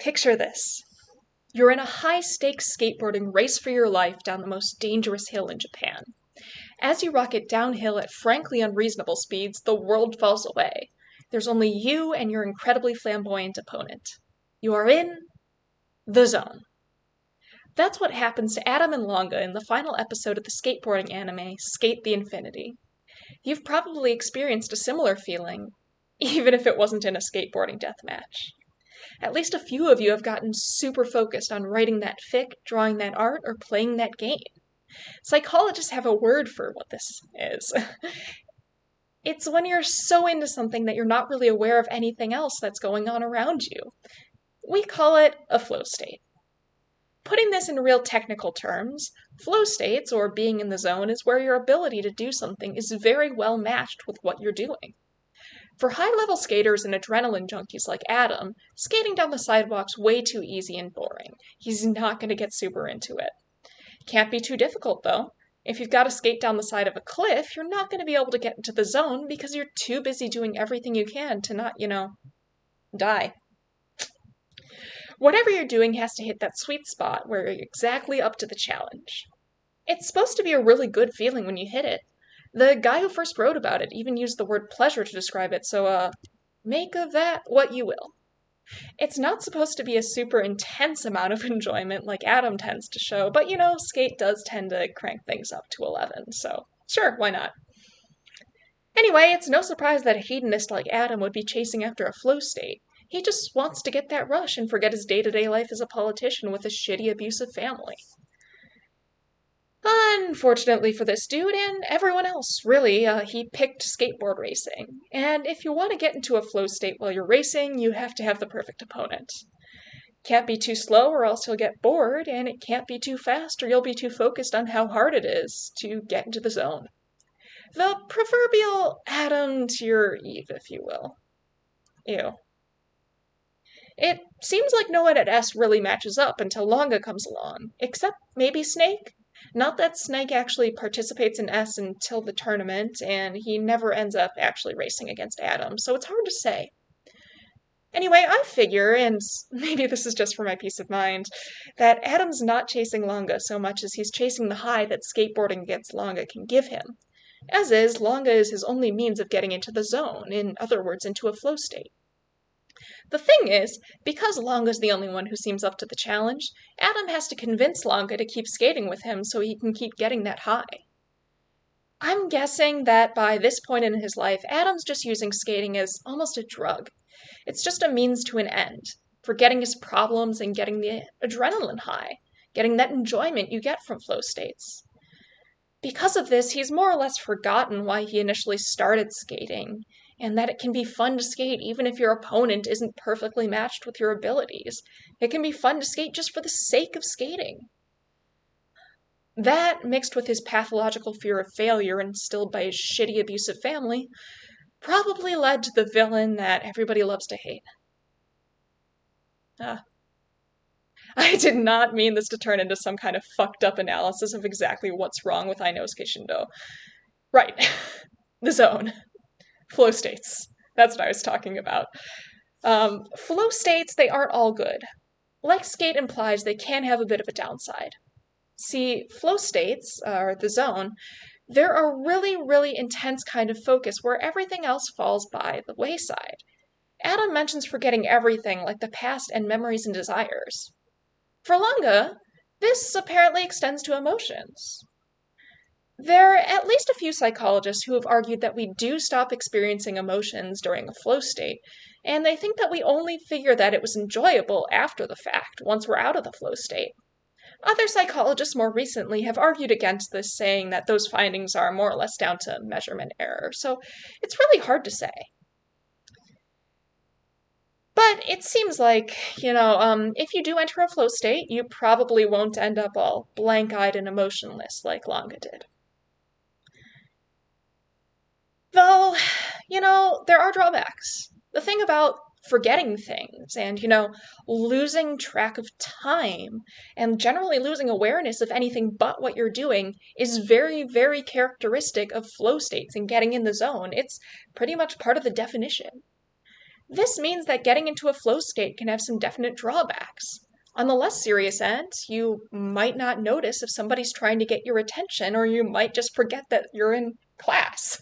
Picture this. You're in a high-stakes skateboarding race for your life down the most dangerous hill in Japan. As you rocket downhill at frankly unreasonable speeds, the world falls away. There's only you and your incredibly flamboyant opponent. You are in the zone. That's what happens to Adam and Langa in the final episode of the skateboarding anime, Sk8 the Infinity. You've probably experienced a similar feeling, even if it wasn't in a skateboarding deathmatch. At least a few of you have gotten super focused on writing that fic, drawing that art, or playing that game. Psychologists have a word for what this is. It's when you're so into something that you're not really aware of anything else that's going on around you. We call it a flow state. Putting this in real technical terms, flow states, or being in the zone, is where your ability to do something is very well matched with what you're doing. For high-level skaters and adrenaline junkies like Adam, skating down the sidewalk's way too easy and boring. He's not going to get super into it. Can't be too difficult, though. If you've got to skate down the side of a cliff, you're not going to be able to get into the zone because you're too busy doing everything you can to not, die. Whatever you're doing has to hit that sweet spot where you're exactly up to the challenge. It's supposed to be a really good feeling when you hit it. The guy who first wrote about it even used the word pleasure to describe it, so, make of that what you will. It's not supposed to be a super intense amount of enjoyment like Adam tends to show, but Sk8 does tend to crank things up to 11, so sure, why not? Anyway, it's no surprise that a hedonist like Adam would be chasing after a flow state. He just wants to get that rush and forget his day-to-day life as a politician with a shitty, abusive family. Unfortunately for this dude, and everyone else, really, he picked skateboard racing. And if you want to get into a flow state while you're racing, you have to have the perfect opponent. Can't be too slow or else you'll get bored, and it can't be too fast or you'll be too focused on how hard it is to get into the zone. The proverbial Adam to your Eve, if you will. Ew. It seems like no one at S really matches up until Langa comes along, except maybe Snake? Not that Snake actually participates in S until the tournament, and he never ends up actually racing against Adam, so it's hard to say. Anyway, I figure, and maybe this is just for my peace of mind, that Adam's not chasing Langa so much as he's chasing the high that skateboarding against Langa can give him. As is, Langa is his only means of getting into the zone, in other words, into a flow state. The thing is, because Langa's the only one who seems up to the challenge, Adam has to convince Langa to keep skating with him so he can keep getting that high. I'm guessing that by this point in his life, Adam's just using skating as almost a drug. It's just a means to an end, forgetting his problems and getting the adrenaline high, getting that enjoyment you get from flow states. Because of this, he's more or less forgotten why he initially started skating, and that it can be fun to skate even if your opponent isn't perfectly matched with your abilities. It can be fun to skate just for the sake of skating. That, mixed with his pathological fear of failure instilled by his shitty abusive family, probably led to the villain that everybody loves to hate. I did not mean this to turn into some kind of fucked up analysis of exactly what's wrong with Inosuke Shindo. Right. The zone. Flow states. That's what I was talking about. Flow states, they aren't all good. Like Sk8 implies, they can have a bit of a downside. See, flow states, or the zone, they're a really, really intense kind of focus where everything else falls by the wayside. Adam mentions forgetting everything, like the past and memories and desires. For Langa, this apparently extends to emotions. There are at least a few psychologists who have argued that we do stop experiencing emotions during a flow state, and they think that we only figure that it was enjoyable after the fact, once we're out of the flow state. Other psychologists more recently have argued against this, saying that those findings are more or less down to measurement error, so it's really hard to say. But it seems like, if you do enter a flow state, you probably won't end up all blank-eyed and emotionless like Langa did. Though, there are drawbacks. The thing about forgetting things and, losing track of time and generally losing awareness of anything but what you're doing is very, very characteristic of flow states and getting in the zone. It's pretty much part of the definition. This means that getting into a flow state can have some definite drawbacks. On the less serious end, you might not notice if somebody's trying to get your attention, or you might just forget that you're in class.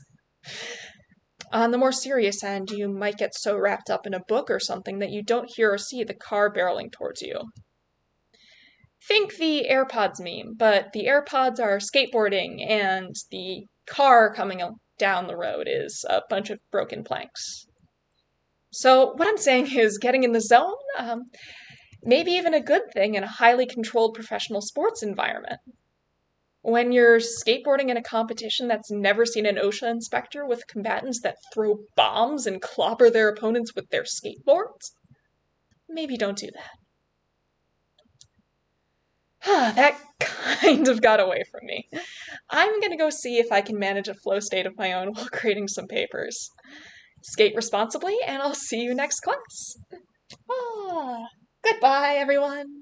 On the more serious end, you might get so wrapped up in a book or something that you don't hear or see the car barreling towards you. Think the AirPods meme, but the AirPods are skateboarding and the car coming down the road is a bunch of broken planks. So what I'm saying is getting in the zone, maybe even a good thing in a highly controlled professional sports environment. When you're skateboarding in a competition that's never seen an OSHA inspector with combatants that throw bombs and clobber their opponents with their skateboards, maybe don't do that. That kind of got away from me. I'm gonna go see if I can manage a flow state of my own while grading some papers. Skate responsibly, and I'll see you next class. Goodbye, everyone.